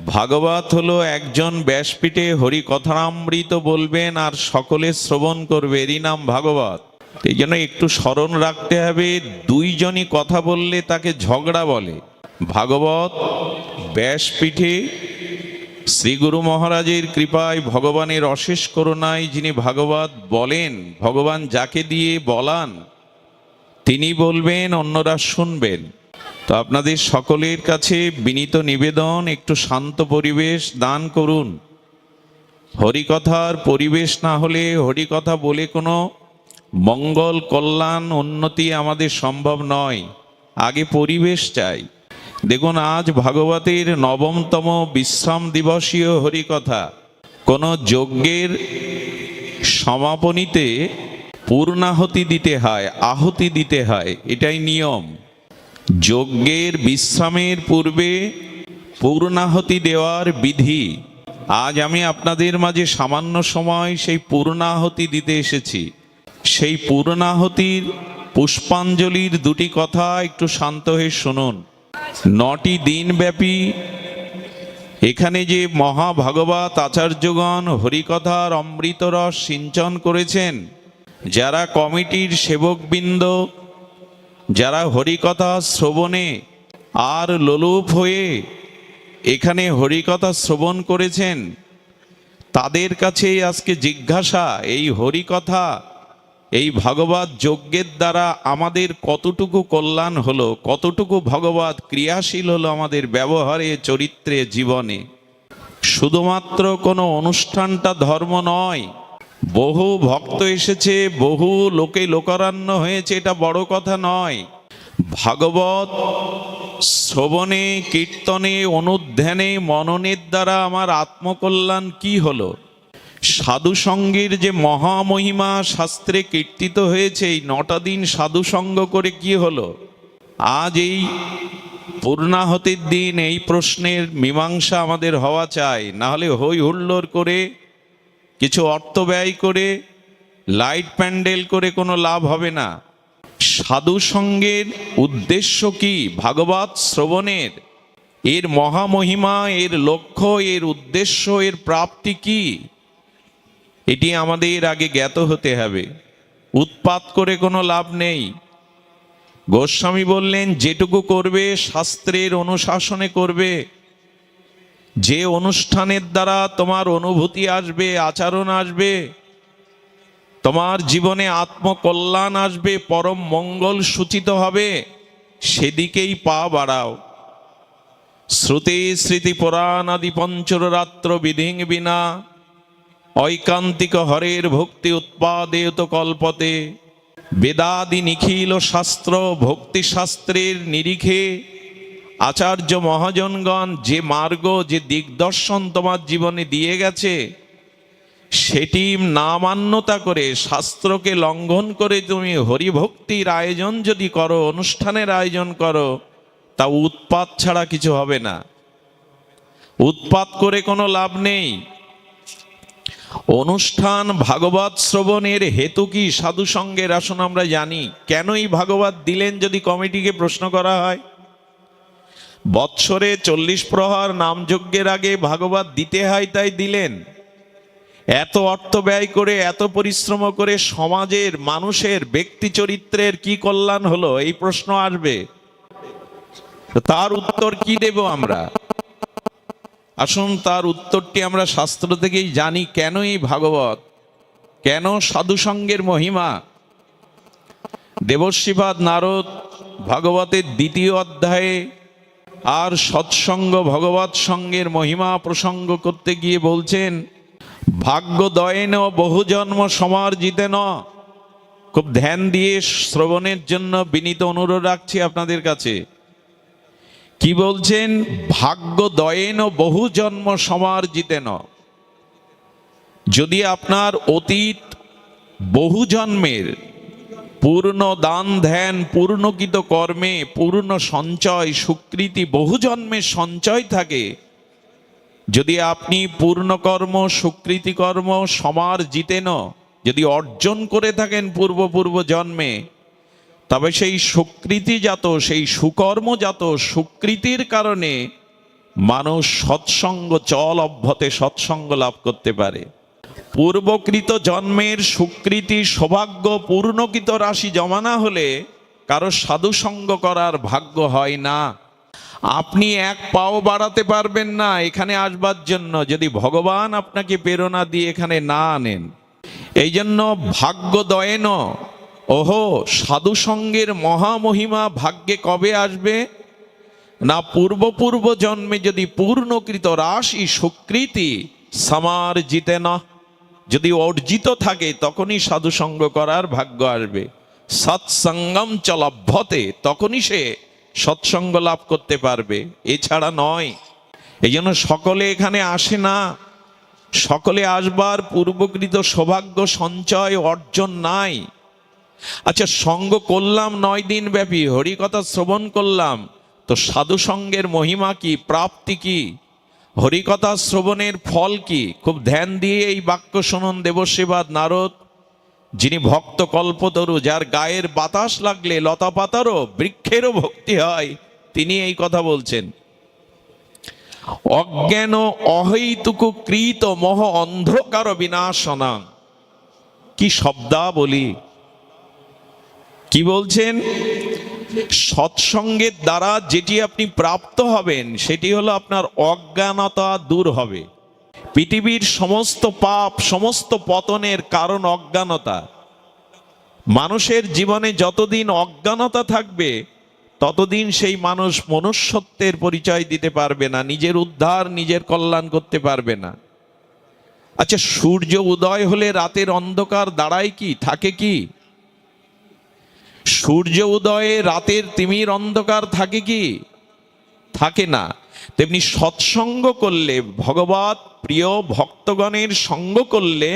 ভাগবত হলো একজন ব্যাসপীঠে হরি কথামৃত বলবেন আর সকলে শ্রবণ করবে, এরই নাম ভাগবত। এই জন্য একটু স্মরণ রাখতে হবে, দুইজনই কথা বললে তাকে ঝগড়া বলে। ভাগবত ব্যাসপীঠে শ্রী গুরু মহারাজের কৃপায়, ভগবানের অশেষ করুণায় যিনি ভাগবত বলেন, ভগবান যাকে দিয়ে বলান তিনি বলবেন, অন্যরা শুনবেন। তো আপনাদের সকলের কাছে বিনীত নিবেদন, একটু শান্ত পরিবেশ দান করুন। হরিকথার পরিবেশ না হলে হরিকথা বলে কোনো মঙ্গল কল্যাণ উন্নতি আমাদের সম্ভব নয়। আগে পরিবেশ চাই। দেখুন, আজ ভাগবতের ৯তম বিশ্রাম দিবসীয় হরিকথা। কোনো যজ্ঞের সমাপনীতে পূর্ণাহুতি দিতে হয়, আহুতি দিতে হয়, এটাই নিয়ম। যজ্ঞের বিশ্রামের পূর্বে পূর্ণাহুতি দেওয়ার বিধি। আজ আমি আপনাদের মাঝে সামান্য সময় সেই পূর্ণাহুতি দিতে এসেছি। সেই পূর্ণাহুতির পুষ্পাঞ্জলির দুটি কথা একটু শান্ত হয়ে শুনুন। ৯টি দিনব্যাপী এখানে যে মহাভাগবত আচার্যগণ হরিকথার অমৃতরস সিঞ্চন করেছেন, যারা কমিটির সেবকবৃন্দ, যারা হরিকথা শ্রবণে আর লোলুপ হয়ে এখানে হরিকথা শ্রবণ করেছেন, তাদের কাছে আজকে জিজ্ঞাসা, এই হরিকথা, এই ভাগবত যজ্ঞের দ্বারা আমাদের কতটুকু কল্যাণ হলো, কতটুকু ভগবত ক্রিয়াশীল হলো আমাদের ব্যবহারে, চরিত্রে, জীবনে। শুধুমাত্র কোনো অনুষ্ঠানটা ধর্ম নয়। বহু ভক্ত এসেছে, বহু লোকে লোকারণ্য হয়েছে, এটা বড় কথা নয়। ভাগবত শ্রবণে, কীর্তনে, অনুধ্যানে, মননের দ্বারা আমার আত্মকল্যাণ কি হলো? সাধু সঙ্গের যে মহামহিমা শাস্ত্রে কীর্তিত হয়েছে, এই ৯টা দিন সাধু সঙ্গ করে কি হলো? আজ এই পূর্ণাহুতির দিন এই প্রশ্নের মীমাংসা আমাদের হওয়া চাই। না হলে হই হুল্লোড় করে, কিছু অর্থ ব্যয় করে, লাইট প্যান্ডেল করে কোনো লাভ হবে না। সাধু সঙ্গের উদ্দেশ্য কি? ভাগবত শ্রবণের, এর মহামহিমা, এর লক্ষ্য, এর উদ্দেশ্য, এর প্রাপ্তি কি, এটি আমাদের আগে জ্ঞাত হতে হবে। উৎপাত করে কোনো লাভ নেই। গোস্বামী বললেন, যেটুকু করবে শাস্ত্রের অনুশাসনে করবে। যে অনুষ্ঠানের দ্বারা তোমার অনুভূতি আসবে, আচরণ আসবে, তোমার জীবনে আত্মকল্যাণ আসবে, পরম মঙ্গল সূচিত হবে, সেদিকেই পা বাড়াও। শ্রুতি স্মৃতি পুরাণ আদি পঞ্চরাত্র বিধিং বিনা ঐকান্তিক হরের ভক্তি উৎপাদেয়ত কল্পতে। বেদাদি নিখিল শাস্ত্র ভক্তি শাস্ত্রের নিরিখে আচার্য মহাজনগণ যে মার্গ, যে দিগদর্শন তোমার জীবনে দিয়ে গেছে, সেটি না মান্যতা করে, শাস্ত্রকে লঙ্ঘন করে তুমি হরিভক্তির আয়োজন যদি করো, অনুষ্ঠানের আয়োজন করো, তা উৎপাত ছাড়া কিছু হবে না। উৎপাত করে কোনো লাভ নেই। অনুষ্ঠান ভাগবত শ্রবণের হেতু কি? সাধু সঙ্গের। আসুন আমরা জানি কেনই ভাগবত দিলেন। যদি কমিটিকে প্রশ্ন করা হয়, বৎসরে 40 প্রহর নামযজ্ঞের আগে ভাগবত দিতে হয়, তাই দিলেন। এত অর্থ ব্যয় করে, এত পরিশ্রম করে সমাজের মানুষের ব্যক্তি চরিত্রের কি কল্যাণ হলো, এই প্রশ্ন আসবে। তার উত্তর কি দেব আমরা? আসুন তার উত্তরটি আমরা শাস্ত্র থেকেই জানি। কেন এই ভাগবত, কেন সাধু সঙ্গের মহিমা? দেবর্ষিপাদ নারদ ভাগবতের ২য় অধ্যায়ে আর সৎসঙ্গ ভগবৎ সঙ্গের মহিমা প্রসঙ্গ করতে গিয়ে বলছেন, ভাগ্যদয়েন বহু জন্ম সমার্জিতেন। খুব ধ্যান দিয়ে শ্রবণের জন্য বিনীত অনুরোধ রাখছি আপনাদের কাছে। কি বলছেন? ভাগ্যদয়েন বহু জন্ম সমার্জিতেন। যদি আপনার অতীত বহু জন্মের পূর্ণ দান ধ্যান, পূর্ণকৃত কর্মে, পূর্ণ সঞ্চয়, সুকৃতি, বহু জন্মের সঞ্চয় থাকে, যদি আপনি পূর্ণ কর্ম, সুকৃতি কর্ম সমার্জিতেন যদি অর্জন করে থাকেন পূর্ব জন্মে, তবে সেই সুকৃতিজাত, সেই সুকর্মজাত সুকৃতির কারণে মানুষ সৎসঙ্গ চল অভ্যতে সৎসঙ্গ লাভ করতে পারে। পূর্বকৃত জন্মের সুকৃতি সৌভাগ্য পূর্ণকৃত রাশি জমা না হলে কারো সাধুসঙ্গ করার ভাগ্য হয় না। আপনি এক পাও বাড়াতে পারবেন না এখানে আসবার জন্য যদি ভগবান আপনাকে প্রেরণা দিয়ে এখানে না আনেন। এই জন্য ভাগ্য দয়েন ওহো, সাধুসঙ্গের মহামহিমা ভাগ্যে কবে আসবে না, পূর্ব জন্মে যদি পূর্ণকৃত রাশি সুকৃতি সমার্জিতে না যদি অর্জিত থাকে তখনই সাধুসঙ্গ করার ভাগ্য আসবে। সৎসঙ্গম চলভ্যতে, তখনই সে সৎসঙ্গ লাভ করতে পারবে, এছাড়া নয়। এই জন্য সকলে এখানে আসে না, সকলে আসবার পূর্বকৃত সৌভাগ্য সঞ্চয় অর্জন নাই। আচ্ছা, সঙ্গ করলাম 9 দিন ব্যাপী, হরিকথা শ্রবণ করলাম, তো সাধুসঙ্গের মহিমা কি, প্রাপ্তি কি, হরিকথা শ্রবণের ফল কি? খুব ধ্যান দিয়ে এই বাক্য শুনুন দেবসেবাদ নারদ, যিনি ভক্ত কল্পতরু, যার গায়ের বাতাস লাগলে লতা পাতারও বৃক্ষেরও ভক্তি হয়, তিনি এই কথা বলছেন। অজ্ঞান অহৈতুক কৃত মোহ অন্ধকার বিনাশনা। কি শব্দাবলী! কি বলছেন? সৎসঙ্গের দ্বারা যেটি আপনি প্রাপ্ত হবেন সেটি হলো আপনার অজ্ঞানতা দূর হবে। পৃথিবীর সমস্ত পাপ, সমস্ত পতনের কারণ অজ্ঞানতা। মানুষের জীবনে যতদিন অজ্ঞানতা থাকবে ততদিন সেই মানুষ মনুষ্যত্বের পরিচয় দিতে পারবে না, নিজের উদ্ধার, নিজের কল্যাণ করতে পারবে না। আচ্ছা, সূর্য উদয় হলে রাতের অন্ধকার দাঁড়ায় কি, থাকে কি? সূর্য উদয়ে রাতের তিমির অন্ধকার থাকে কি? থাকে না। তেমনি সৎসঙ্গ করলে, ভগবৎ প্রিয় ভক্তগণের সঙ্গ করলে,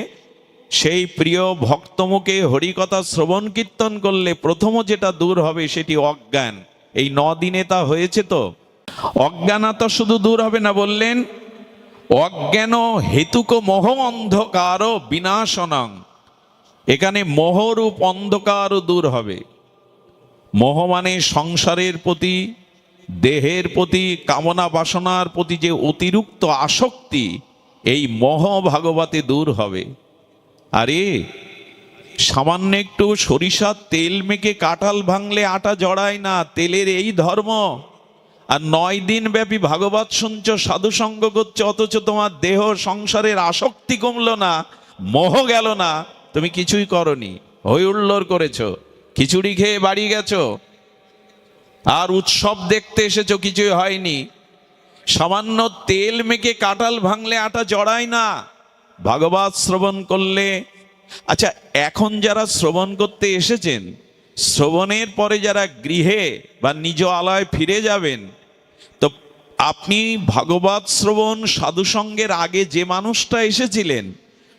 সেই প্রিয় ভক্তমুখে হরিকথা শ্রবণ কীর্তন করলে প্রথম যেটা দূর হবে সেটি অজ্ঞান। এই 9 দিনে তা হয়েছে। তো অজ্ঞানতা শুধু দূর হবে না, বললেন অজ্ঞান হেতুক মোহ অন্ধকার বিনাশনং। এখানে মোহরূপ অন্ধকারও দূর হবে। মোহ মানে সংসারের প্রতি, দেহের প্রতি, কামনা বাসনার প্রতি যে অতিরিক্ত আসক্তি, এই মোহ ভাগবতে দূর হবে। আরে সামান্য একটু সরিষার তেল মেখে কাঁঠাল ভাঙলে আটা জড়ায় না, তেলের এই ধর্ম। আর 9 দিন ব্যাপী ভাগবত শুনছ, সাধুসঙ্গ করছো, অথচ তোমার দেহ সংসারের আসক্তি কমলো না, মোহ গেল না, তুমি কিছুই করনি, হই হুল্লোড় করেছো, খিচুড়ি খেয়ে বাড়ি গেছো, আর উৎসব দেখতে এসেছো, কিছুই হয়নি। সামান্য তেল মেখে কাঁঠাল ভাঙলে আটা জড়ায় না, ভাগবত শ্রবণ করলে। আচ্ছা, এখন যারা শ্রবণ করতে এসেছেন, শ্রবণের পরে যারা গৃহে বা নিজ আলয় ফিরে যাবেন, তো আপনি ভাগবত শ্রবণ সাধুসঙ্গের আগে যে মানুষটা এসেছিলেন,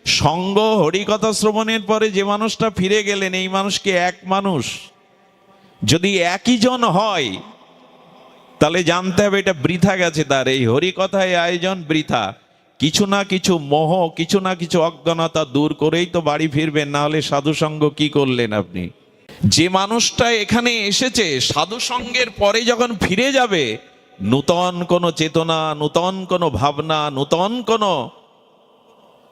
সঙ্গ হরিকথা শ্রবণের পরে যে মানুষটা ফিরে গেলেন, এই মানুষকে এক মানুষ যদি একই জন হয় তাহলে জানতে হবে এটা বৃথা গেছে, তার এই হরিকথায় আয়োজন বৃথা। কিছু না কিছু মোহ, কিছু না কিছু অজ্ঞানতা দূর করেই তো বাড়ি ফিরবেন, না হলে সাধুসঙ্গ কি করলেন আপনি? যে মানুষটা এখানে এসেছে সাধুসঙ্গের পরে যখন ফিরে যাবে, নূতন কোনো চেতনা, নূতন কোনো ভাবনা, নূতন কোনো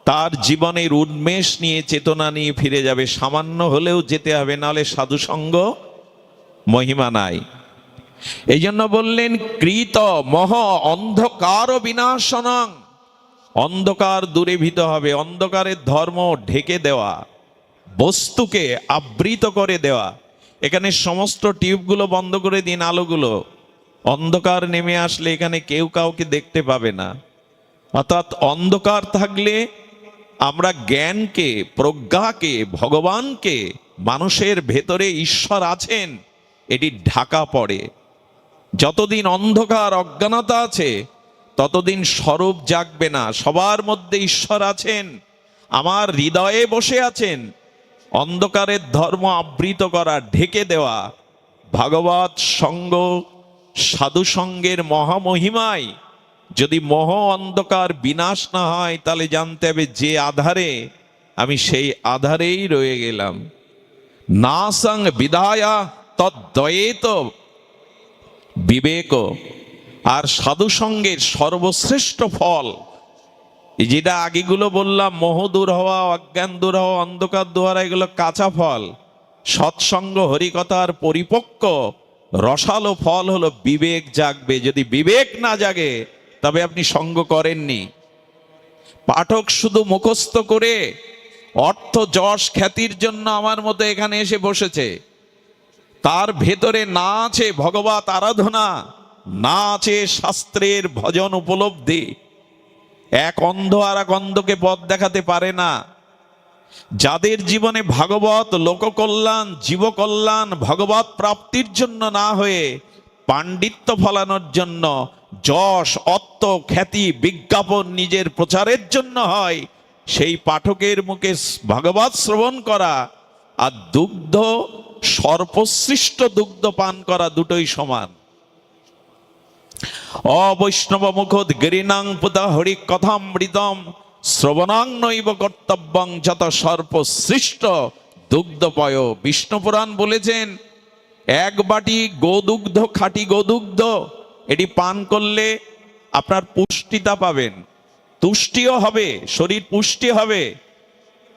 তার জীবনের উন্মেষ নিয়ে, চেতনা নিয়ে ফিরে যাবে। সামান্য হলেও যেতে হবে, নাহলে সাধুসঙ্গ মহিমা নাই। এই জন্য বললেন কৃত মোহ অন্ধকার বিনাশনং। অন্ধকার দূরীভূত হবে। অন্ধকারের ধর্ম ঢেকে দেওয়া, বস্তুকে আবৃত করে দেওয়া। এখানে সমস্ত টিউবগুলো বন্ধ করে দিন, আলোগুলো। অন্ধকার নেমে আসলে এখানে কেউ কাউকে দেখতে পাবে না। অর্থাৎ অন্ধকার থাকলে আমরা জ্ঞানকে, প্রজ্ঞাকে, ভগবানকে, মানুষের ভেতরে ঈশ্বর আছেন এটি ঢাকা পড়ে। যতদিন অন্ধকার অজ্ঞানতা আছে ততদিন স্বরূপ জাগবে না। সবার মধ্যে ঈশ্বর আছেন, আমার হৃদয়ে বসে আছেন। অন্ধকারের ধর্ম আবৃত করা, ঢেকে দেওয়া, ভাগবত সঙ্গ সাধুসঙ্গের মহামহিমায় যদি মোহ অন্ধকার বিনাশ না হয়, তাহলে জানতে হবে যে আধারে, আমি সেই আধারেই রয়ে গেলাম। নাসং বিধায়া তদ্বয়েত বিবেক। আর সাধু সঙ্গের সর্বশ্রেষ্ঠ ফল, যেটা আগেগুলো বললাম, মোহ দূর হওয়া, অজ্ঞান দূর হওয়া, অন্ধকার দূর হওয়া, এগুলো কাঁচা ফল। সৎসঙ্গ হরিকথার পরিপক্ক রসালো ফল হলো বিবেক জাগবে। যদি বিবেক না জাগে তবে আপনি সঙ্গ করেননি। পাঠক শুধু মুখস্থ করে অর্থ যশ খ্যাতির জন্য আমার মতো এখানে এসে বসেছে, তার ভেতরে না আছে ভগবত আরাধনা, না আছে শাস্ত্রের ভজন উপলব্ধি। এক অন্ধ আর এক অন্ধকে পথ দেখাতে পারে না। যাদের জীবনে ভাগবত, লোককল্যাণ, জীবকল্যাণ, ভগবত প্রাপ্তির জন্য না হয়ে পাণ্ডিত্য ফলানোর জন্য, যশ, অর্থ, খ্যাতি, বিজ্ঞাপন নিজের প্রচারের জন্য হয়, সেই পাঠকের মুখে ভাগবত শ্রবণ করা আর দুগ্ধ, সর্বশ্রেষ্ঠ দুগ্ধ পান করা দুটোই সমান। অবৈষ্ণব মুখোদ গিরিনাং পুতা হরি কথামৃতম শ্রবণাং নৈব কর্তব্যং যত সর্বশ্রেষ্ঠ দুগ্ধপয়। বিষ্ণু পুরাণ বলেছেন, এক বাটি গোদুগ্ধ, খাঁটি গোদুগ্ধ, এটি পান করলে আপনার পুষ্টিতা পাবেন, তুষ্টিও হবে, শরীর পুষ্টি হবে।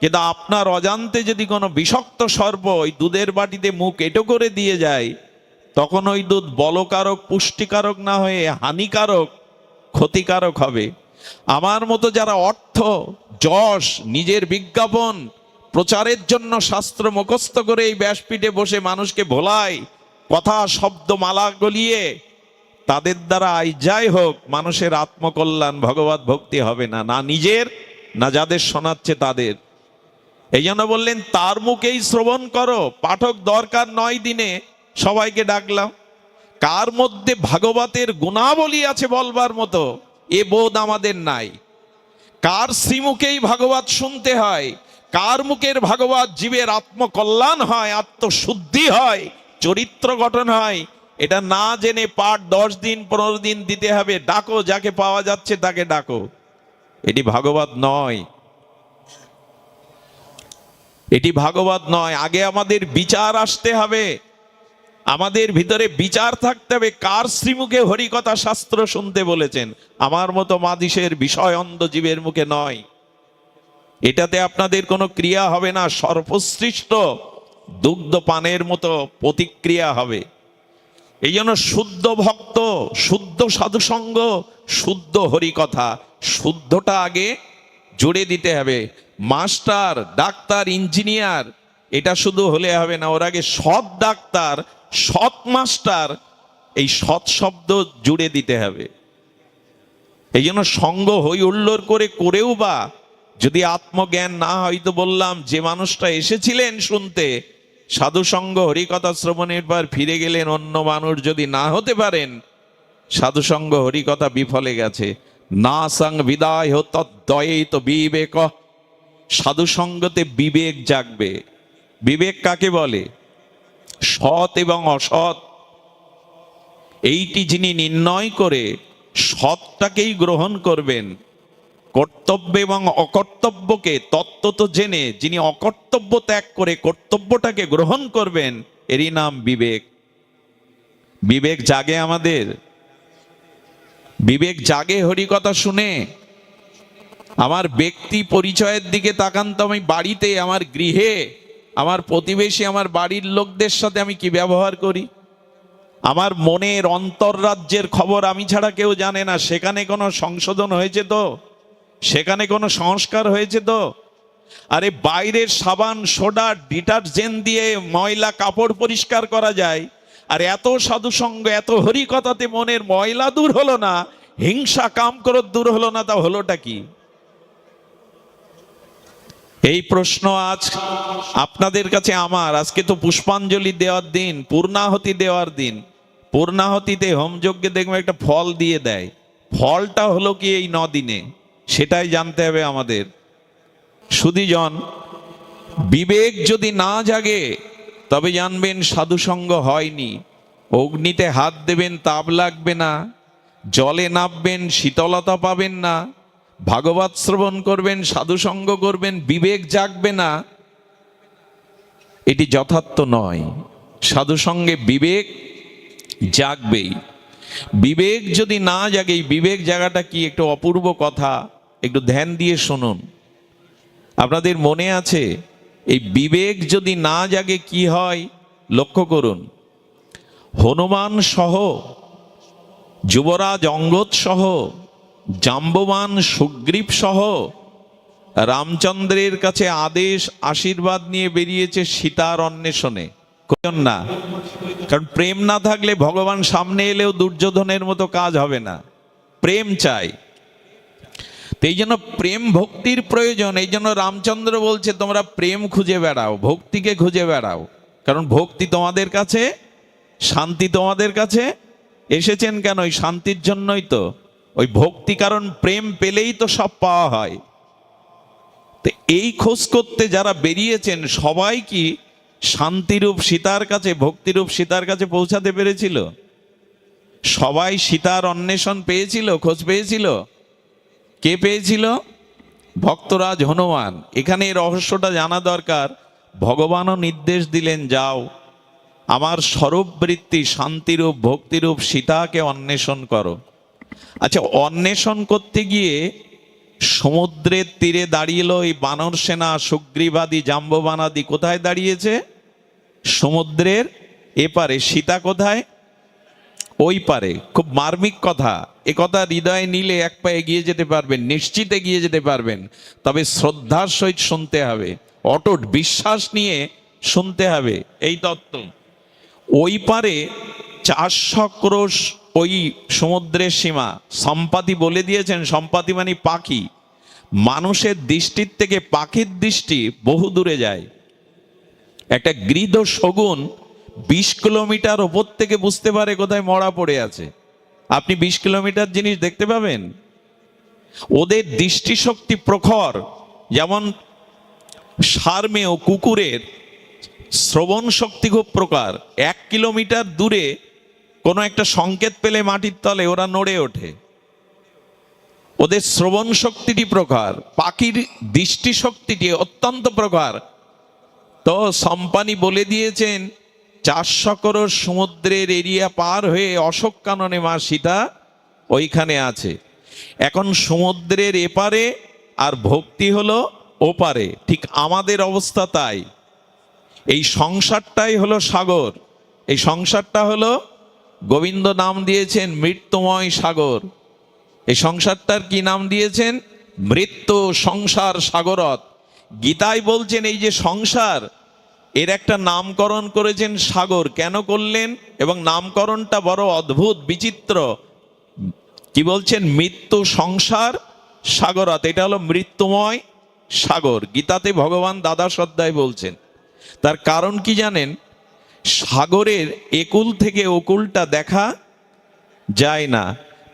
কিন্তু আপনার অজান্তে যদি কোনো বিষাক্ত সর্প ওই দুধের বাটিতে মুখ এঁটো করে দিয়ে যায়, তখন ওই দুধ বলকারক, পুষ্টিকারক না হয়ে হানিকারক, ক্ষতিকারক হবে। আমার মতো যারা অর্থ, যশ, নিজের বিজ্ঞাপন প্রচারের জন্য শাস্ত্র মুখস্থ করে এই ব্যাসপীঠে বসে মানুষকে ভোলায়, কথা শব্দ মালা গলিয়ে, তাদের দ্বারা আই যাই হোক মানুষের আত্মকল্যাণ, ভগবত ভক্তি হবে না, না নিজের না যাদের শোনাচ্ছে তাদের। এই জন্য বললেন তার মুখেই শ্রবণ করো। পাঠক দরকার নয়, দিনে সবাইকে ডাকলাম। কার মধ্যে ভাগবতের গুণাবলী আছে বলবার মতো এ বোধ আমাদের নাই। কার শ্রীমুখেই ভাগবত শুনতে হয়, কার মুখের ভাগবত জীবের আত্মকল্যাণ হয়, আত্মশুদ্ধি হয়, চরিত্র গঠন হয়, এটা না জেনে পাঠ 10 দিন 15 দিন দিতে হবে। ডাকো, যাকে পাওয়া যাচ্ছে তাকে ডাকো। এটি ভাগবত নয়, এটি ভাগবত নয়। আগে আমাদের বিচার আসতে হবে, আমাদের ভিতরে বিচার থাকতে হবে। কার শ্রীমুখে হরিকথা শাস্ত্র শুনতে বলেছেন? আমার মতো মাদিসের বিষয় অন্ধ জীবের মুখে নয়। এটাতে আপনাদের কোনো ক্রিয়া হবে না, সর্বশ্রেষ্ঠ দুগ্ধ পানের মতো প্রতিক্রিয়া হবে। এই জন্য শুদ্ধ ভক্ত, শুদ্ধ সাধুসঙ্গ, শুদ্ধ হরিকথা, শুদ্ধটা আগে জুড়ে দিতে হবে। মাস্টার, ডাক্তার, ইঞ্জিনিয়ার এটা শুধু হলে হবে না, ওর আগে সৎ ডাক্তার, সৎ মাস্টার, এই সৎ শব্দ জুড়ে দিতে হবে। এই জন্য সঙ্গ হই হুল্লোড় করে করেও বা যদি আত্মজ্ঞান না হয়, তো বললাম যে মানুষটা এসেছিলেন শুনতে, সাধু সঙ্গ হরিকথা শ্রবণের পর ফিরে গেলেন, অন্য মানুষ যদি না হতে পারেন, সাধু সঙ্গ হরিকথা বিফলে গেছে। না সং বিদায় তদ্দয়ে তো বিবেক। সাধু সঙ্গতে বিবেক জাগবে। বিবেক কাকে বলে? সৎ এবং অসৎ এইটি যিনি নির্ণয় করে সৎটাকেই গ্রহণ করবেন, কর্তব্য এবং অকর্তব্যকে তত্ত্বত জেনে যিনি অকর্তব্য ত্যাগ করে কর্তব্যটাকে গ্রহণ করবেন, এরই নাম বিবেক। বিবেক জাগে আমাদের, বিবেক জাগে হরিকথা শুনে। আমার ব্যক্তি পরিচয়ের দিকে তাকান তো, আমি বাড়িতে, আমার গৃহে, আমার প্রতিবেশী, আমার বাড়ির লোকদের সাথে আমি কি ব্যবহার করি? আমার মনের অন্তর্রাজ্যের খবর আমি ছাড়া কেউ জানে না। সেখানে কোনো সংশোধন হয়েছে তো? সেখানে কোনো সংস্কার হয়েছে তো? আরে বাইরের সাবান, সোডা, ডিটারজেন্ট দিয়ে ময়লা কাপড় পরিষ্কার করা যায়, আর এত সাধুসঙ্গ, এত হরিকথাতে মনের ময়লা দূর হলো না, হিংসা কামক্রোধ দূর হলো না, তা হলোটা কি? এই প্রশ্ন আজ আপনাদের কাছে আমার। আজকে তো পুষ্পাঞ্জলি দেওয়ার দিন, পূর্ণাহতি দেওয়ার দিন। পূর্ণাহতিতে হোমযজ্ঞে দেখবে একটা ফল দিয়ে দেয়। ফলটা হলো কি এই 9 দিনে, সেটাই জানতে হবে আমাদের। সুধীজন, বিবেক যদি না জাগে তবে জানবেন সাধুসঙ্গ হয়নি। অগ্নিতে হাত দেবেন, তাপ লাগবে না। জলে নামবেন, শীতলতা পাবেন না। ভাগবত শ্রবণ করবেন, সাধুসঙ্গ করবেন, বিবেক জাগবে না, এটি যথার্থ নয়। সাধুসঙ্গে বিবেক জাগবেই। বিবেক যদি না জাগে, এই বিবেক জাগাটা কি একটু অপূর্ব কথা, একটু ধ্যান দিয়ে শুনুন। আপনাদের মনে আছে এই বিবেক যদি না জাগে কি হয়? লক্ষ্য করুন, হনুমান সহ, যুবরাজ অঙ্গদ সহ, জাম্ববান সুগ্রীব সহ রামচন্দ্রের কাছে আদেশ আশীর্বাদ নিয়ে বেরিয়েছে সীতার অন্বেষণে। করেন না, কারণ প্রেম না থাকলে ভগবান সামনে এলেও দুর্যোধনের মতো কাজ হবে না। প্রেম চাই, এই জন্য প্রেম ভক্তির প্রয়োজন। এই জন্য রামচন্দ্র বলছে তোমরা প্রেম খুঁজে বেড়াও, ভক্তিকে খুঁজে বেড়াও, কারণ ভক্তি তোমাদের কাছে, শান্তি তোমাদের কাছে এসেছেন কেন? ওই শান্তির জন্যই তো, ওই ভক্তি, কারণ প্রেম পেলেই তো সব পাওয়া হয়। তো এই খোঁজ করতে যারা বেরিয়েছেন সবাই কি শান্তিরূপ সীতার কাছে, ভক্তিরূপ সীতার কাছে পৌঁছাতে পেরেছিল? সবাই সীতার অন্বেষণ পেয়েছিল, খোঁজ পেয়েছিল? কে পেয়েছিল? ভক্তরাজ হনুমান। এখানে এই রহস্যটা জানা দরকার। ভগবানও নির্দেশ দিলেন, যাও আমার স্বরূপবৃত্তি শান্তিরূপ ভক্তিরূপ সীতাকে অন্বেষণ করো। আচ্ছা, অন্বেষণ করতে গিয়ে সমুদ্রের তীরে দাঁড়িয়েল এই বানর সেনা, সুগ্রীবাদী, জাম্ববানাদি কোথায় দাঁড়িয়েছে? সমুদ্রের এপারে। সীতা কোথায়? ওই পারে। খুব মার্মিক কথা, এ কথা হৃদয়ে নিলে এক পা এগিয়ে যেতে পারবেন, নিশ্চিত এগিয়ে যেতে পারবেন। তবে শ্রদ্ধার সহিত শুনতে হবে, অটুট বিশ্বাস নিয়ে শুনতে হবে এই তত্ত্ব। ওই পারে 400 ক্রোশ ওই সমুদ্রের সীমা। সম্পাতি বলে দিয়েছেন, সম্পাতি মানে পাখি। মানুষের দৃষ্টির থেকে পাখির দৃষ্টি বহু দূরে যায়। একটা গৃধ শগুন 20 কিলোমিটার ওপর থেকে বুঝতে পারে কোথায় মরা পড়ে আছে। আপনি 20 কিলোমিটার জিনিস দেখতে পাবেন। ওদের দৃষ্টিশক্তি প্রখর। যেমন সারমেয় কুকুরের শ্রবণ শক্তি খুব প্রকার। 1 কিলোমিটার দূরে কোনো একটা সংকেত পেলে মাটির তলে ওরা নড়ে ওঠে। ওদের শ্রবণ শক্তিটি প্রকার, পাখির দৃষ্টিশক্তিটি অত্যন্ত প্রকার। তো সম্পানি বলে দিয়েছেন 400 ক্রোশ সমুদ্রের এরিয়া পার হয়ে অশোক কাননে মা সীতা ওইখানে আছে। এখন সমুদ্রের এপারে আর ভক্তি হলো ওপারে। ঠিক আমাদের অবস্থা তাই। এই সংসারটাই হলো সাগর। এই সংসারটা হলো, গোবিন্দ নাম দিয়েছেন মৃত্যুময় সাগর। এই সংসারটার কি নাম দিয়েছেন? মৃত্যু সংসার সাগরত। গীতায় বলছেন এই যে সংসার, এর একটা নামকরণ করেছেন সাগর। কেন করলেন? এবং নামকরণটা বড় অদ্ভুত বিচিত্র। কি বলছেন? মৃত্যু সংসার সাগরত। এটা হলো মৃত্যুময় সাগর। গীতাতে ভগবান দ্বাদশ অধ্যায় বলছেন। তার কারণ কি জানেন? সাগরের একুল থেকে ওকুলটা দেখা যায় না,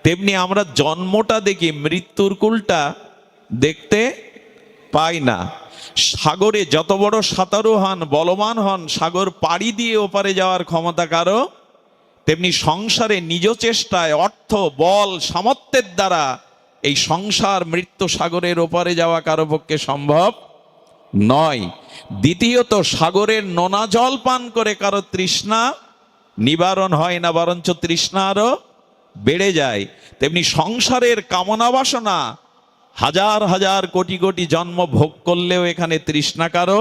তেমনি আমরা জন্মটা দেখি, মৃত্যুর কুলটা দেখতে পাই না। সাগরে যত বড় সাঁতারু হন, বলবান হন, সাগর পাড়ি দিয়ে ওপারে যাওয়ার ক্ষমতা কারো, তেমনি সংসারে নিজ চেষ্টায়, অর্থ, বল, সামর্থ্যের দ্বারা এই সংসার মৃত্যু সাগরের ওপারে যাওয়া কারো পক্ষে সম্ভব নয়। দ্বিতীয়ত, সাগরের নোনা জল পান করে কারো তৃষ্ণা নিবারণ হয় না, বরঞ্চ তৃষ্ণা আরো বেড়ে যায়। তেমনি সংসারের কামনা বাসনা হাজার হাজার কোটি কোটি জন্ম ভোগ করলেও এখানে তৃষ্ণা কারো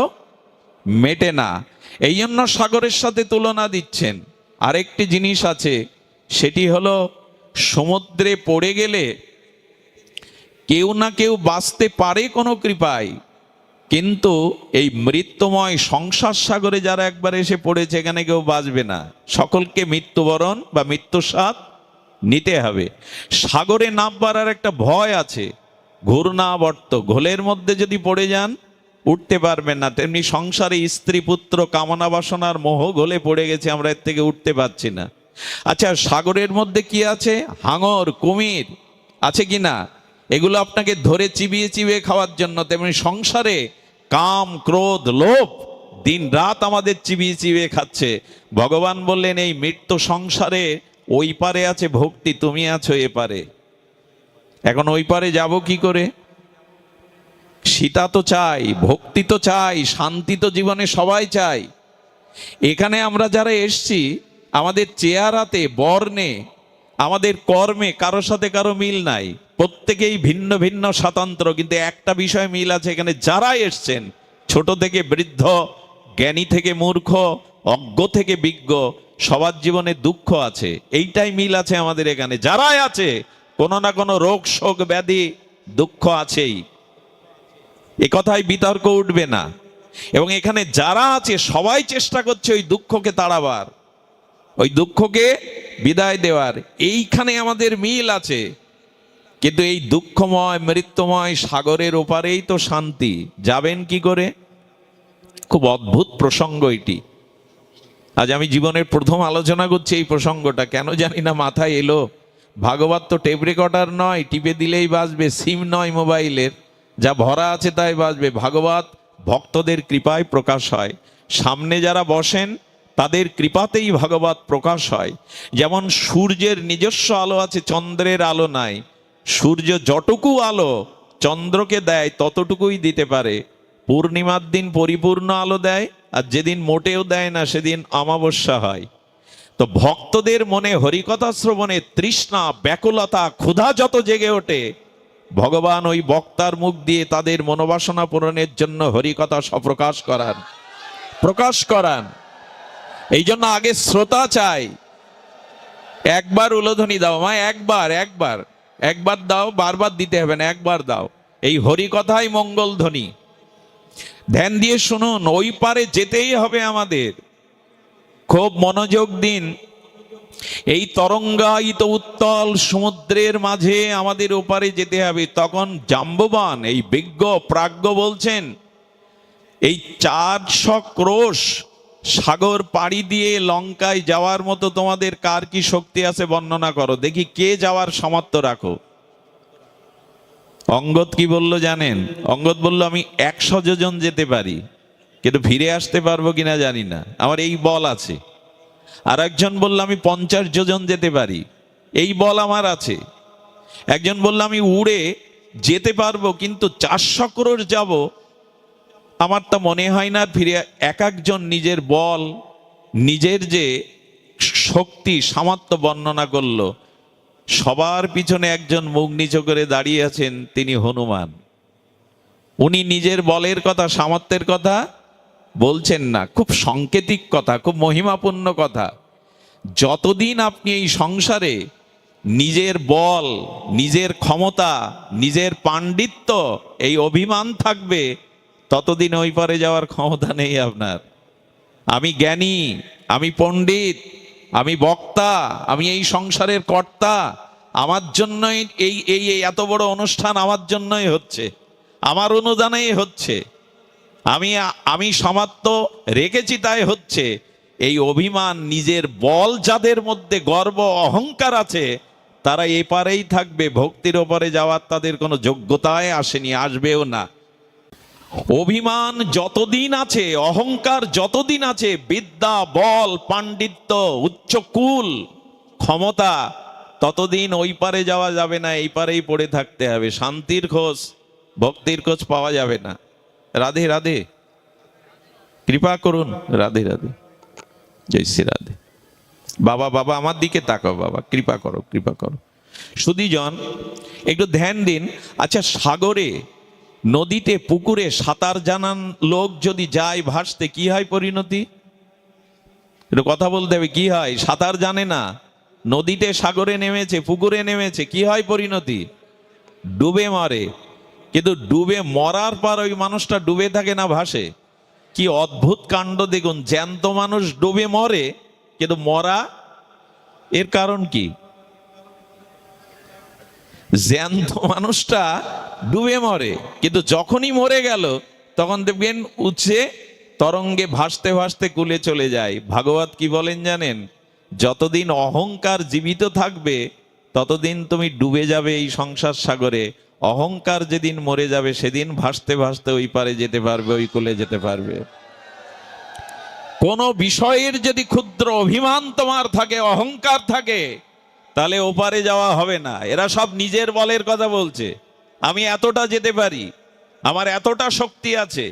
মেটে না। এই জন্য সাগরের সাথে তুলনা দিচ্ছেন। আরেকটি জিনিস আছে, সেটি হলো সমুদ্রে পড়ে গেলে কেউ না কেউ বাঁচতে পারে কোনো কৃপায়, কিন্তু এই মৃত্যুময় সংসার সাগরে যারা একবার এসে পড়েছে এখানে কেউ বাঁচবে না। সকলকে মৃত্যুবরণ বা মৃত্যুর স্বাদ নিতে হবে। সাগরে নামবার আর একটা ভয় আছে, ঘূর্ণাবর্ত। ঘোলের মধ্যে যদি পড়ে যান উঠতে পারবেন না। তেমনি সংসারে স্ত্রী পুত্র কামনা বাসনার মোহ ঘোলে পড়ে গেছে, আমরা এর থেকে উঠতে পারছি না। আচ্ছা, সাগরের মধ্যে কি আছে? হাঙর, কুমির আছে কি না? এগুলো আপনাকে ধরে চিবিয়ে চিবিয়ে খাওয়ার জন্য। তেমনি সংসারে কাম, ক্রোধ, লোভ দিন রাত আমাদের চিবিয়ে চিবিয়ে খাচ্ছে। ভগবান বললেন এই মৃত্যু সংসারে ওই পারে আছে ভক্তি, তুমি আছো এপারে। এখন ওই পারে যাব কি করে? সীতা তো চাই, ভক্তি তো চাই, শান্তি তো জীবনে সবাই চাই। এখানে আমরা যারা এসছি আমাদের চেহারাতে, বর্ণে আমাদের কর্মে কারোর সাথে কারো মিল নাই, প্রত্যেকেই ভিন্ন ভিন্ন স্বাতন্ত্র, কিন্তু একটা বিষয় মিল আছে, এখানে যারা এসছেন ছোট থেকে বৃদ্ধ, জ্ঞানী থেকে মূর্খ, অজ্ঞ থেকে বিজ্ঞ, সবার জীবনে দুঃখ আছে। এইটাই মিল আছে আমাদের এখানে। যারাই আছে কোনো না কোনো রোগ শোক ব্যাধি দুঃখ আছেই, এ কথায় বিতর্ক উঠবে না। এবং এখানে যারা আছে সবাই চেষ্টা করছে ওই দুঃখকে তাড়াবার, ওই দুঃখকে বিদায় দেওয়ার। এইখানে আমাদের মিল আছে। কিন্তু এই দুঃখময় মৃত্যুময় সাগরের ওপারেই তো শান্তি, যাবেন কি করে? খুব অদ্ভুত প্রসঙ্গ এটি। আজ আমি জীবনের প্রথম আলোচনা করছি এই প্রসঙ্গটা, কেন জানি না মাথায় এলো। ভাগবত তো টেপ রেকর্ডার নয়, টিপে দিলেই বাজবে, সিম নয় মোবাইলের, যা ভরা আছে তাই বাজবে। ভাগবত ভক্তদের কৃপায় প্রকাশ হয়, সামনে যারা বসেন তাদের কৃপাতেই ভাগবত প্রকাশ হয়। যেমন সূর্যের নিজস্ব আলো আছে, চন্দ্রের আলো নাই। সূর্য যতটুকু আলো চন্দ্রকে দেয় ততটুকুই দিতে পারে। পূর্ণিমার দিন পরিপূর্ণ আলো দেয়, আর যেদিন মোটেও দেয় না সেদিন অমাবস্যা হয়। তো ভক্তদের মনে হরিকথা শ্রবণে তৃষ্ণা, ব্যাকুলতা, ক্ষুধা যত জেগে ওঠে, ভগবান ওই বক্তার মুখ দিয়ে তাদের মনোবাসনা পূরণের জন্য হরিকথা প্রকাশ করান। এই জন্য আগে শ্রোতা চাই। একবার উলোধ্বনি দাও মা, একবার দাও, বারবার দিতে হবে না, একবার দাও। এই হরিকথাই মঙ্গল ধ্বনি। ধ্যান দিয়ে শুনুন, ওই পারে যেতেই হবে আমাদের। খুব মনোযোগ দিন। এই তরঙ্গায়িত উত্তল সমুদ্রের মাঝে আমাদের ওপারে যেতে হবে। তখন জাম্ববান এই বিজ্ঞ প্রাজ্ঞ বলছেন, এই 400 ক্রোশ সাগর পাড়ি দিয়ে লঙ্কায় যাওয়ার মতো তোমাদের কার কি শক্তি আছে বর্ণনা করো দেখি, কে যাওয়ার সামর্থ্য রাখো। অঙ্গদ কি বলল জানেন? অঙ্গদ বলল, আমি 100 যোজন যেতে পারি, কিন্তু ফিরে আসতে পারবো কিনা জানি না, আমার এই বল আছে। আর একজন বলল, আমি 50 যোজন যেতে পারি, এই বল আমার আছে। একজন বলল, আমি উড়ে যেতে পারবো, কিন্তু 400 ক্রোশ যাব, আমার তা মনে হয় না ফিরে। এক একজন নিজের বল, নিজের যে শক্তি সামর্থ্য বর্ণনা করলো। সবার পিছনে একজন মুখ নিচু করে দাঁড়িয়ে আছেন, তিনি হনুমান। উনি নিজের বলের কথা, সামর্থ্যের কথা বলছেন না, খুব সাংকেতিক কথা, খুব মহিমাপূর্ণ কথা। যতদিন আপনি এই সংসারে নিজের বল, নিজের ক্ষমতা, নিজের পাণ্ডিত্য, এই অভিমান থাকবে, ততদিন ওই পারে যাওয়ার ক্ষমতা নেই আপনার। আমি জ্ঞানী, আমি পণ্ডিত, আমি বক্তা, আমি এই সংসারের কর্তা, আমার জন্যই এই এই এত বড় অনুষ্ঠান আমার জন্যই হচ্ছে, আমার অনুদানেই হচ্ছে, আমি সামর্থ্য রেখেছি তাই হচ্ছে। এই অভিমান, নিজের বল যাদের মধ্যে গর্ব অহংকার আছে, তারা এপারেই থাকবে, ভক্তির ওপারে যাওয়ার তাদের কোনো যোগ্যতায় আসেনি, আসবেও না। অভিমান যতদিন আছে, অহংকার যতদিন আছে, বিদ্যা, বল, পাণ্ডিত্য, উচ্চকুল, ক্ষমতা, ততদিন ওই পারে যাওয়া যাবে না, এই পারেই পড়ে থাকতে হবে। শান্তির খোঁজ, ভক্তির খোঁজ পাওয়া যাবে না। রাধে রাধে, কৃপা করুন। রাধে রাধে, জয় শ্রী রাধে। বাবা বাবা আমার দিকে তাকাও, বাবা কৃপা করো, কৃপা করো। সুধীজন একটু ধ্যান দিন। আচ্ছা, সাগরে, নদীতে, পুকুরে সাঁতার জানান লোক যদি যায় ভাসতে, কি হয় পরিণতি? একটু কথা বলতে হবে, কি হয়? সাঁতার জানে না, নদীতে সাগরে নেমেছে, পুকুরে নেমেছে, কি হয় পরিণতি? ডুবে মরে। কিন্তু ডুবে মরার পর ওই মানুষটা ডুবে থাকে না, ভাসে। কি অদ্ভুত কাণ্ড দেখুন, জ্যান্ত মানুষ ডুবে মরে, কিন্তু মরা, এর কারণ কি? জ্যান্ত মানুষটা ডুবে মরে, কিন্তু যখনই মরে গেল তখন দেখবেন উঠছে তরঙ্গে ভাসতে ভাসতে কুলে চলে যায়। ভাগবত কি বলেন জানেন? যতদিন অহংকার জীবিত থাকবে ততদিন তুমি ডুবে যাবে এই সংসার সাগরে। অহংকার যেদিন মরে যাবে সেদিন ভাসতে ভাসতে ওই পারে যেতে পারবে, ওই কুলে যেতে পারবে। কোন বিষয়ের যদি ক্ষুদ্র অভিমান তোমার থাকে, অহংকার থাকে, তাহলে ওপারে যাওয়া হবে না। এরা সব নিজের বলের কথা বলছে, আমি এতটা যেতে পারি, আমার এতটা শক্তি আছে,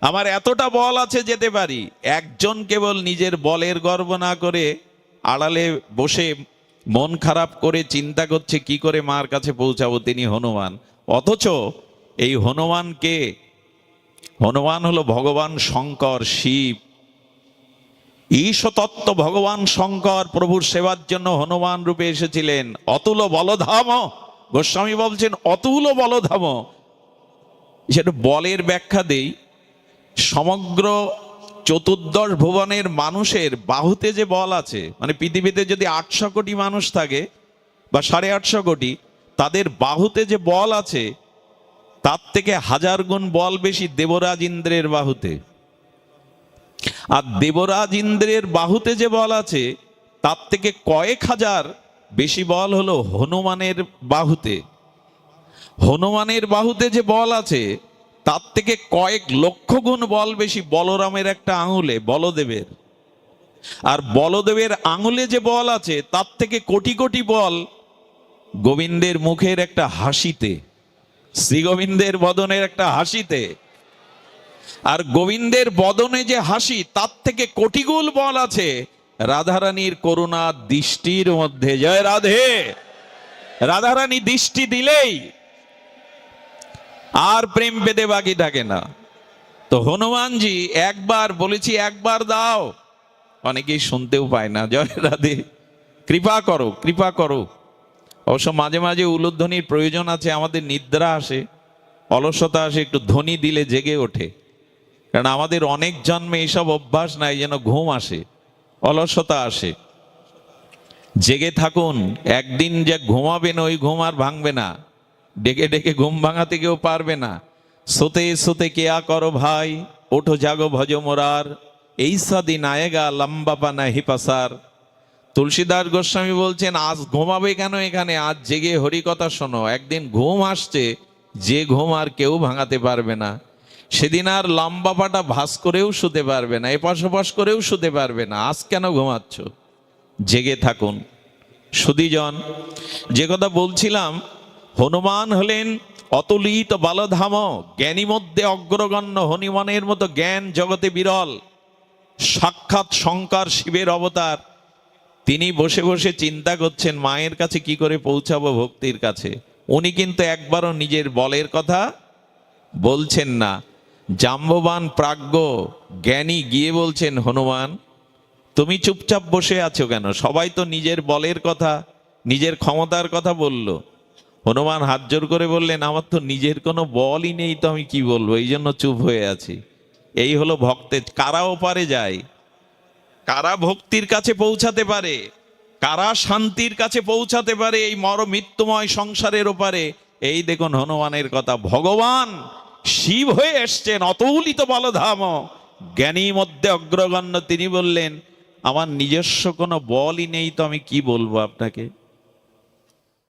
আমার এতটা বল আছে, যেতে পারি। একজন কেবল নিজের বলের গর্ব না করে আড়ালে বসে মন খারাপ করে চিন্তা করছে কি করে মার কাছে পৌঁছাবো, তিনি হনুমান। অথচ এই হনুমানকে, হনুমান হলো ভগবান শঙ্কর, শিব, ঈশতত্ত্ব ভগবান শঙ্কর প্রভুর সেবার জন্য হনুমান রূপে এসেছিলেন। অতুল বলধাম, গোস্বামী বলছেন অতুল বলধাম। সেটা বলের ব্যাখ্যা দেই। সমগ্র চতুর্দশ ভুবনের মানুষের বাহুতে যে বল আছে, মানে পৃথিবীতে যদি 800 কোটি মানুষ থাকে বা 850 কোটি, তাদের বাহুতে যে বল আছে তার থেকে 1000 গুণ বল বেশি দেবরাজ ইন্দ্রের বাহুতে। আর দেবরাজ ইন্দ্রের বাহুতে যে বল আছে তার থেকে কয়েক হাজার বেশি বল হলো হনুমানের বাহুতে। হনুমানের বাহুতে যে বল আছে তার থেকে কয়েক লক্ষ গুণ বল বেশি বলরামের একটা আঙুলে, বলদেবের। আর বলদেবের আঙুলে যে বল আছে তার থেকে কোটি কোটি বল গোবিন্দের মুখের একটা হাসিতে, শ্রী গোবিন্দের বদনের একটা হাসিতে। আর গোবিন্দের বদনে যে হাসি তার থেকে কোটি গুণ বল আছে রাধারানীর করুণা দৃষ্টির মধ্যে। জয় রাধে। রাধারানী দৃষ্টি দিলেই আর প্রেম পেতে বাকি থাকে না। তো হনুমানজি একবার বলেছি, একবার দাও, অনেকেই শুনতেও পায় না। জয় রাধে। কৃপা করো, কৃপা করো। অবশ্য মাঝে মাঝে উলুধ্বনির প্রয়োজন আছে, আমাদের নিদ্রা আসে, অলসতা আসে, একটু ধ্বনি দিলে জেগে ওঠে। কারণ আমাদের অনেক জন্মে এইসব অভ্যাস নাই, যেন ঘুম আসে, অলসতা আসে। জেগে থাকুন, একদিন যে ঘুমাবেন ওই ঘুম আর ভাঙবে না। ডেকে ডেকে ঘুম ভাঙাতে কেউ পারবে না। সোতে সোতে কেয়া করো ভাই, ওঠো জাগো ভজ মোরার, এই সাদিন আয়েগা লম্বা পানা হিপাসার। তুলসীদাস গোস্বামী বলছেন আজ ঘুমাবে কেন এখানে, আজ জেগে হরিকথা শোনো। একদিন ঘুম আসছে, যে ঘুম আর কেউ ভাঙাতে পারবে না। সেদিন আর লম্বা পাটা ভাস করেও শুতে পারবে না, এপাশ ওপাশ করেও শুতে পারবে না। আজ কেন ঘুমাচ্ছ? জেগে থাকুন। সুধীজন, যে কথা বলছিলাম, হনুমান হলেন অতুলিত বলধাম, জ্ঞানী মধ্যে অগ্রগণ্য। হনুমানের মতো জ্ঞান জগতে বিরল। সাক্ষাৎ শঙ্কর, শিবের অবতার। তিনি বসে বসে চিন্তা করছেন মায়ের কাছে কি করে পৌঁছাবো ভক্তির কাছে। উনি কিন্তু একবারও নিজের বলের কথা বলছেন না। জাম্ববান প্রাজ্ঞ জ্ঞানী গিয়ে বলছেন হনুমান তুমি চুপচাপ বসে আছো কেন? সবাই তো নিজের বলের কথা, নিজের ক্ষমতার কথা বলল। হনুমান হাত জোর করে বললেন আমার তো নিজের কোনো বলই নেই, তো আমি কি বলবো, এই জন্য চুপ হয়ে আছি। এই হলো ভক্তের। কারা ওপারে যায়, কারা ভক্তির কাছে পৌঁছাতে পারে, কারা শান্তির কাছে পৌঁছাতে পারে এই মৃত্যুময় সংসারের ওপারে। এই দেখুন হনুমানের কথা, ভগবান শিব হয়ে এসছেন, অতুলিত বলধাম, জ্ঞানী মধ্যে অগ্রগণ্য। তিনি বললেন আমার নিজস্ব কোনো বলই নেই, তো আমি কি বলবো আপনাকে।